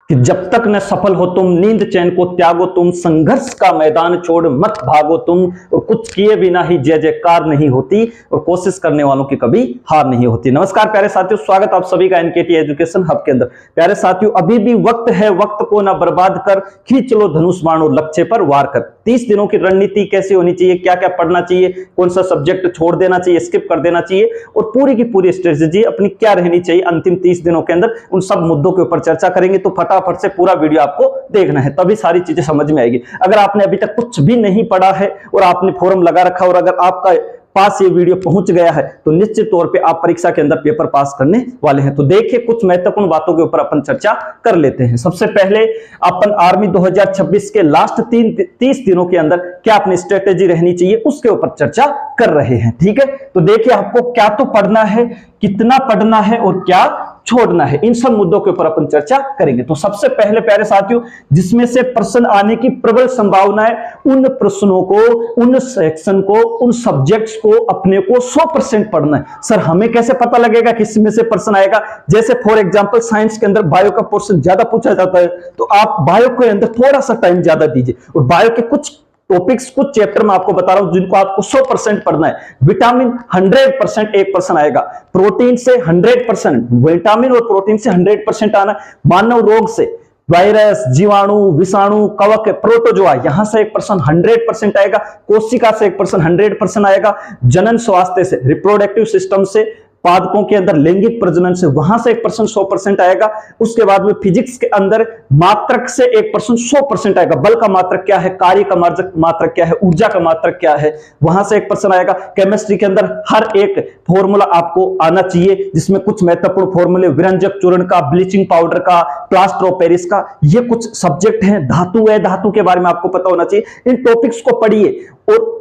कि जब तक न सफल हो तुम, नींद चैन को त्यागो तुम, संघर्ष का मैदान छोड़ मत भागो तुम, और कुछ किए बिना ही जय जयकार नहीं होती, और कोशिश करने वालों की कभी हार नहीं होती। नमस्कार प्यारे साथियों, स्वागत आप सभी का एनकेटी एजुकेशन हब के अंदर। प्यारे साथियों, अभी भी वक्त है, वक्त को ना बर्बाद कर, खींच लो धनुष बाण और लक्ष्य पर वार कर। 30 दिनों की रणनीति कैसी होनी चाहिए, क्या क्या पढ़ना चाहिए, कौन सा सब्जेक्ट छोड़ देना चाहिए, स्किप कर देना चाहिए, और पूरी की पूरी स्ट्रेटेजी अपनी क्या रहनी चाहिए अंतिम 30 दिनों के अंदर, उन सब मुद्दों के ऊपर चर्चा करेंगे। तो फटाफट से पूरा वीडियो आपको देखना है, तभी सारी चीजें समझ में आएगी। अगर आपने अभी तक कुछ भी नहीं पढ़ा है और आपने फोरम लगा रखा, और अगर आपका पास ये वीडियो पहुंच गया है, तो निश्चित तौर पे आप परीक्षा के अंदर पेपर पास करने वाले हैं। तो देखिए, कुछ महत्वपूर्ण बातों के ऊपर अपन चर्चा कर लेते हैं। सबसे पहले अपन आर्मी 2026 के लास्ट 30 दिनों के अंदर क्या अपनी स्ट्रेटेजी रहनी चाहिए, उसके ऊपर चर्चा कर रहे हैं। ठीक है, तो देखिए आपको क्या तो पढ़ना है, कितना पढ़ना है और क्या छोड़ना है, इन सब मुद्दों के ऊपर अपन चर्चा करेंगे। तो सबसे पहले प्यारे साथियों, जिसमें से प्रश्न आने की प्रबल संभावना है, उन प्रश्नों को, उन सेक्शन को, उन सब्जेक्ट्स को अपने को 100% पढ़ना है। सर हमें कैसे पता लगेगा किस में से प्रश्न आएगा? जैसे फॉर एग्जांपल साइंस के अंदर बायो का पोर्शन ज्यादा पूछा जाता है, तो आप बायो के अंदर थोड़ा सा टाइम ज्यादा दीजिए, और बायो के कुछ टॉपिक्स, कुछ चैप्टर में आपको बता रहा हूं जिनको आपको 100% पढ़ना है। विटामिन 100% एक पर्सन आएगा, प्रोटीन से 100%, विटामिन और प्रोटीन से 100% आना, मानव रोग से वायरस, जीवाणु, विषाणु, कवक, प्रोटोजोआ, यहां से 1% 100% आएगा, कोशिका से 1% 100% आएगा, जनन स्वास्थ्य से, रिप्रोडक्टिव सिस्टम से, पादपों के अंदर लैंगिक प्रजनन से, वहां से 1% 100% आएगा। उसके बाद में फिजिक्स के अंदर मात्रक से 1% 100% आएगा। बल का मात्रक क्या है, कार्य का मात्रक क्या है, ऊर्जा का मात्रक क्या है, वहां से 1% आएगा। केमिस्ट्री के अंदर हर एक फॉर्मूला आपको आना चाहिए, जिसमें कुछ महत्वपूर्ण फॉर्मूले विरंजक चूर्ण का, ब्लीचिंग पाउडर का, प्लास्टर ऑफ पेरिस का, ये कुछ सब्जेक्ट हैं। धातु है, धातु के बारे में आपको पता होना चाहिए। इन टॉपिक्स को पढ़िए और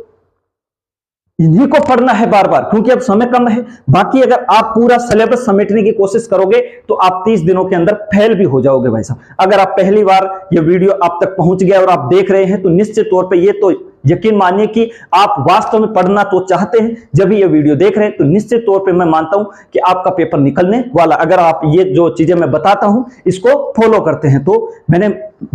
इन्हीं को पढ़ना है बार बार, क्योंकि अब समय कम है। बाकी अगर आप पूरा सिलेबस समेटने की कोशिश करोगे तो आप 30 दिनों के अंदर फेल भी हो जाओगे भाई साहब। अगर आप पहली बार ये वीडियो आप तक पहुंच गया और आप देख रहे हैं, तो निश्चित तौर पे ये तो यकीन मानिए कि आप वास्तव में पढ़ना तो चाहते हैं। जब ये वीडियो देख रहे हैं तो निश्चित तौर पे मैं मानता हूं कि आपका पेपर निकलने वाला, अगर आप ये जो चीजें मैं बताता हूं इसको फॉलो करते हैं। तो मैंने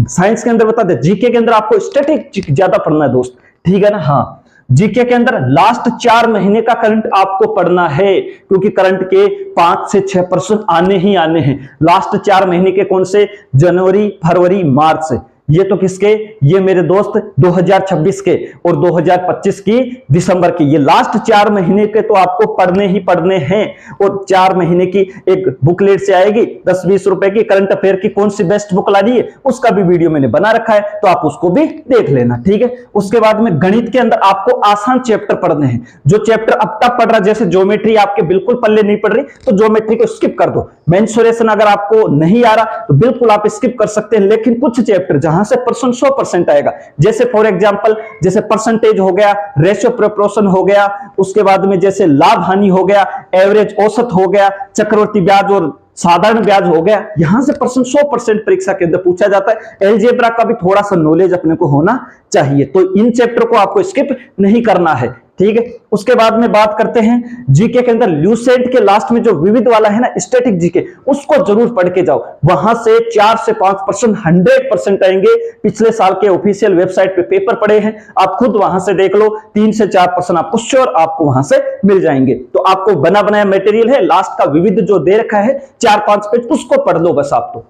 साइंस के अंदर बता दिया, जीके के अंदर आपको स्टैटिक ज्यादा पढ़ना है दोस्त, ठीक है ना? हाँ, जीके के अंदर लास्ट 4 महीने का करंट आपको पढ़ना है, क्योंकि करंट के 5 से 6 प्रश्न आने ही आने हैं। लास्ट 4 महीने के कौन से? जनवरी, फरवरी, मार्च से। ये तो किसके? ये मेरे दोस्त 2026 के और 2025 की दिसंबर की। ये लास्ट 4 महीने के तो आपको पढ़ने ही पढ़ने हैं। और 4 महीने की एक बुकलेट से आएगी 10-20 रुपए की, करंट अफेयर की कौन सी बेस्ट बुक लानी है, उसका भी वीडियो मैंने बना रखा है, तो आप उसको भी देख लेना। ठीक है, उसके बाद में गणित के अंदर आपको आसान चैप्टर पढ़ने हैं। जो चैप्टर अब तक पढ़ रहा, जैसे ज्योमेट्री आपके बिल्कुल पल्ले नहीं पड़ रही, तो ज्योमेट्री को स्किप कर दो। मेंसुरेशन अगर आपको नहीं आ रहा तो बिल्कुल आप स्किप कर सकते हैं। लेकिन कुछ चैप्टर जहां से 100% आएगा, जैसे फॉर एग्जांपल जैसे परसेंटेज हो गया, रेशियो प्रोपोर्शन हो गया, उसके बाद में जैसे लाभ हानि हो गया, एवरेज औसत हो गया, चक्रवर्ती ब्याज और साधारण ब्याज हो गया, यहां से 100% परीक्षा के अंदर पूछा जाता है। अलजेब्रा का भी थोड़ा सा नॉलेज अपने को होना चाहिए, तो इन चैप्टर को आपको स्किप नहीं करना है। ठीक है, उसके बाद में बात करते हैं जीके के अंदर ल्यूसेंट के लास्ट में जो विविध वाला है ना, स्टैटिक जीके, उसको जरूर पढ़ के जाओ। वहां से 4 से 5% 100% आएंगे। पिछले साल के ऑफिशियल वेबसाइट पे पेपर पड़े हैं, आप खुद वहां से देख लो। 3 से 4% आपको श्योर आपको वहां से मिल जाएंगे। तो आपको बना बनाया मटेरियल है, लास्ट का विविध जो दे रखा है 4-5 पेज, उसको पढ़ लो बस आप। तो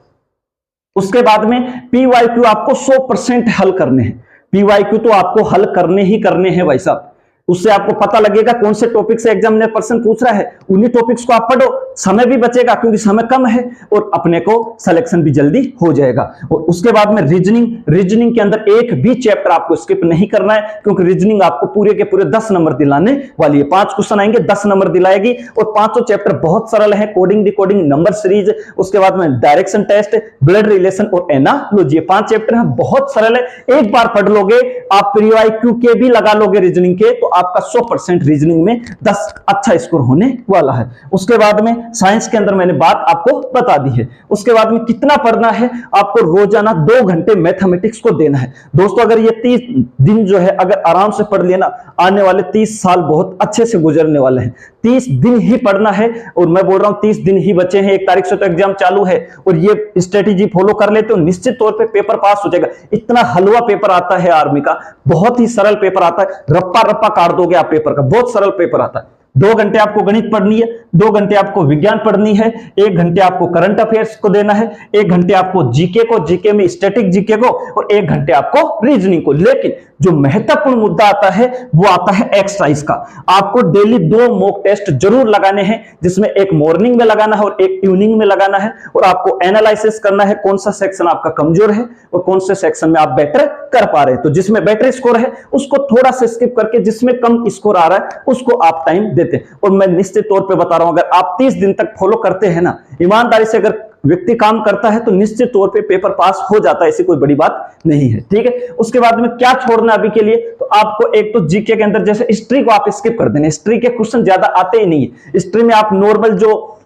उसके बाद में पीवाईक्यू आपको 100% हल करने हैं। पीवाईक्यू तो आपको हल करने ही करने हैं भाई साहब। उससे आपको पता लगेगा कौन से टॉपिक से एग्जाम में प्रश्न पूछ रहा है, उन्हीं टॉपिक्स को आप पढ़ो। समय भी बचेगा क्योंकि समय कम है, और अपने को सिलेक्शन भी जल्दी हो जाएगा। और उसके बाद में रीजनिंग के अंदर एक भी चैप्टर आपको स्किप नहीं करना है, क्योंकि रीजनिंग आपको पूरे के पूरे 10 नंबर दिलाने वाली है। 5 क्वेश्चन आएंगे, 10 नंबर दिलाएगी, और 5 चैप्टर बहुत सरल है। कोडिंग, डिकोडिंग, नंबर सीरीज, उसके बाद में डायरेक्शन टेस्ट, ब्लड रिलेशन और एनालॉजी, 5 चैप्टर है, बहुत सरल है। एक बार पढ़ लोगे आप, पीवाईक्यू के भी लगा लोगे रीजनिंग के, तो आपका 100% रीजनिंग में 10 अच्छा स्कोर होने वाला है। उसके बाद में साइंस के अंदर मैंने बात आपको बता दी है। उसके बाद में कितना पढ़ना है, आपको रोजाना 2 घंटे मैथमेटिक्स को देना है। दोस्तों अगर ये 30 दिन जो है अगर आराम से पढ़ लेना, आने वाले 30 साल बहुत अच्छे से गुजरने वाले हैं। 30 दिन ही पढ़ना है, और मैं बोल रहा हूं 30 दिन ही बचे हैं, 1 तारीख से तो एग्जाम चालू है, और ये स्ट्रेटेजी फॉलो कर लेते हो निश्चित तौर पे पेपर पास हो जाएगा। इतना हलवा पेपर आता है आर्मी का, बहुत ही सरल पेपर आता है, रप्पा रप्पा काट दोगे आप पेपर का, बहुत सरल पेपर आता है। 2 घंटे आपको गणित पढ़नी है, 2 घंटे आपको विज्ञान पढ़नी है, 1 घंटे आपको करंट अफेयर्स को देना है, 1 घंटे आपको जीके को, जीके में स्टैटिक जीके को, और 1 घंटे आपको रीजनिंग को। लेकिन जो महत्वपूर्ण मुद्दा आता है वो आता है एक्सरसाइज का। आपको डेली 2 मॉक टेस्ट जरूर लगाने हैं, जिसमें एक मॉर्निंग में लगाना है और एक इवनिंग में लगाना है, और आपको एनालिसिस करना है कौन सा सेक्शन आपका कमजोर है और कौन से सेक्शन में आप बेटर कर पा रहे हैं। तो जिसमें बेटर स्कोर है उसको थोड़ा सा स्किप करके, जिसमें कम स्कोर आ रहा है उसको आप टाइम देते हैं। और मैं निश्चित तौर पे बता रहा हूं, अगर आप 30 दिन तक फॉलो करते हैं ना, ईमानदारी से अगर व्यक्ति काम करता है तो निश्चित तौर पे पेपर पास हो जाता है, ऐसी कोई बड़ी बात नहीं है। ठीक है, उसके बाद में क्या छोड़ना अभी के लिए, तो आपको एक तो जीके के अंदर जैसे हिस्ट्री को आप स्किप कर देना, हिस्ट्री के क्वेश्चन ज्यादा आते ही नहीं है। हिस्ट्री में आप नॉर्मल जो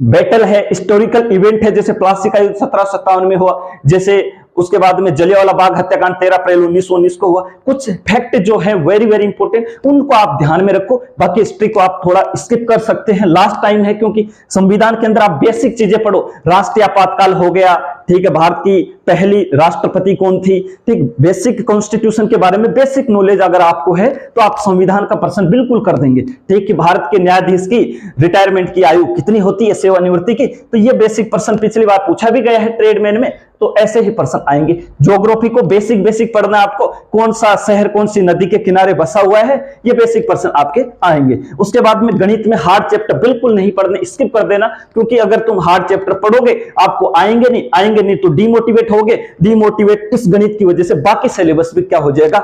बैटल है, हिस्टोरिकल इवेंट है, जैसे प्लासी का युद्ध 1757 में हुआ, जैसे उसके बाद में जलियांवाला बाग हत्याकांड 13 अप्रैल 1919 को हुआ, कुछ फैक्ट जो है वेरी वेरी इंपॉर्टेंट, उनको आप ध्यान में रखो। बाकी हिस्ट्री को आप थोड़ा स्किप कर सकते हैं, लास्ट टाइम है, क्योंकि संविधान के अंदर आप बेसिक चीजें पढ़ो। राष्ट्रीय आपातकाल हो गया, ठीक है, भारत की पहली राष्ट्रपति कौन थी, ठीक, बेसिक कॉन्स्टिट्यूशन के बारे में बेसिक नॉलेज अगर आपको है तो आप संविधान का प्रश्न बिल्कुल कर देंगे। ठीक, कि भारत के न्यायाधीश की रिटायरमेंट की आयु कितनी होती है, सेवानिवृत्ति की, तो ये बेसिक प्रश्न पिछली बार पूछा भी गया है ट्रेडमैन में, तो ऐसे ही प्रश्न आएंगे। ज्योग्राफी को बेसिक बेसिक पढ़ना है आपको, कौन सा शहर कौन सी नदी के किनारे बसा हुआ है, ये बेसिक प्रश्न आपके आएंगे। उसके बाद में गणित में हार्ड चैप्टर बिल्कुल नहीं पढ़ने, स्किप कर देना, क्योंकि अगर तुम हार्ड चैप्टर पढ़ोगे आपको आएंगे नहीं तो डिमोटिवेट होगे, डिमोटिवेट इस गणित की वजह से बाकी सिलेबस भी क्या हो जाएगा,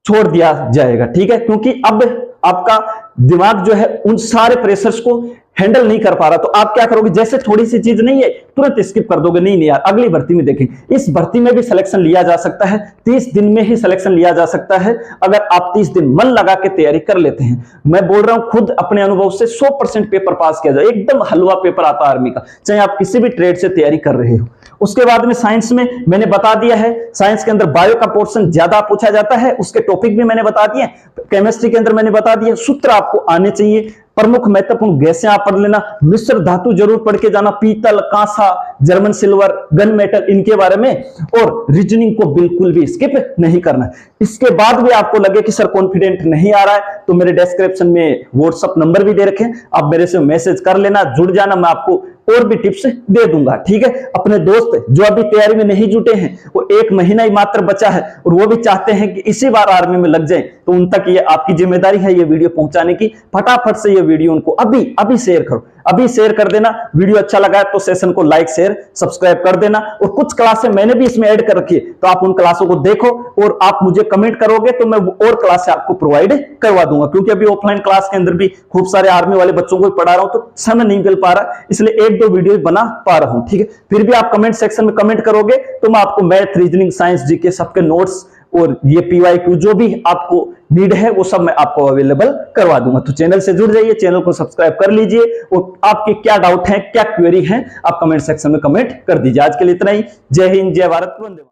छोड़ दिया जाएगा। ठीक है, क्योंकि अब आपका दिमाग जो है उन सारे प्रेशर्स को हैंडल नहीं कर पा रहा, तो आप क्या करोगे, जैसे थोड़ी सी चीज नहीं है तुरंत स्किप कर दोगे, नहीं यार अगली भर्ती में देखें। इस भर्ती में भी सिलेक्शन लिया जा सकता है, 30 दिन में ही सिलेक्शन लिया जा सकता है, अगर आप 30 दिन मन लगा के तैयारी कर लेते हैं। मैं बोल रहा हूं खुद अपने अनुभव से, 100% पेपर पास किया जाए, एकदम हलवा पेपर आता है आर्मी का, चाहे आप किसी भी ट्रेड से तैयारी कर रहे हो। उसके बाद में साइंस में मैंने बता दिया है, साइंस के अंदर बायो का पोर्शन ज्यादा पूछा जाता है, उसके टॉपिक भी मैंने बता दिए। केमिस्ट्री के अंदर मैंने बता दिया, सूत्र आपको आने चाहिए, प्रमुख महत्वपूर्ण गैसें आप पढ़ लेना, मिश्र धातु जरूर पढ़ के जाना, पीतल, कांसा, जर्मन सिल्वर, गन मेटल, इनके बारे में, और रीजनिंग को बिल्कुल भी स्किप नहीं करना। इसके बाद भी आपको लगे कि सर कॉन्फिडेंट नहीं आ रहा है, तो मेरे डिस्क्रिप्शन में व्हाट्सएप नंबर भी दे रखे हैं, आप मेरे से मैसेज कर लेना, जुड़ जाना, मैं आपको और भी टिप्स दे दूंगा। ठीक है, अपने दोस्त जो अभी तैयारी में नहीं जुटे हैं, वो 1 महीना ही मात्र बचा है और वो भी चाहते हैं कि इसी बार आर्मी में लग जाए, तो उन तक ये आपकी जिम्मेदारी है ये वीडियो पहुंचाने की। फटाफट से ये वीडियो उनको अभी शेयर करो, अभी शेयर कर देना। वीडियो अच्छा लगा है तो सेशन को लाइक शेयर सब्सक्राइब कर देना, और कुछ क्लासें मैंने भी इसमें ऐड कर रखी है, तो आप उन क्लासों को देखो और आप मुझे कमेंट करोगे तो मैं और क्लास आपको प्रोवाइड करवा दूंगा, क्योंकि अभी ऑफलाइन क्लास के अंदर भी खूब सारे आर्मी वाले बच्चों को पढ़ा रहा हूं, तो समय नहीं मिल पा रहा, इसलिए 1-2 वीडियो बना पा रहा हूं। ठीक है, फिर भी आप कमेंट सेक्शन में कमेंट करोगे तो मैं आपको मैथ, रीजनिंग, साइंस, जीके सबके नोट्स और ये PYQ जो भी आपको नीड है वो सब मैं आपको अवेलेबल करवा दूंगा। तो चैनल से जुड़ जाइए, चैनल को सब्सक्राइब कर लीजिए, और आपके क्या डाउट है, क्या क्वेरी है, आप कमेंट सेक्शन में कमेंट कर दीजिए। आज के लिए इतना ही। जय हिंद, जय भारत, वंदे मातरम।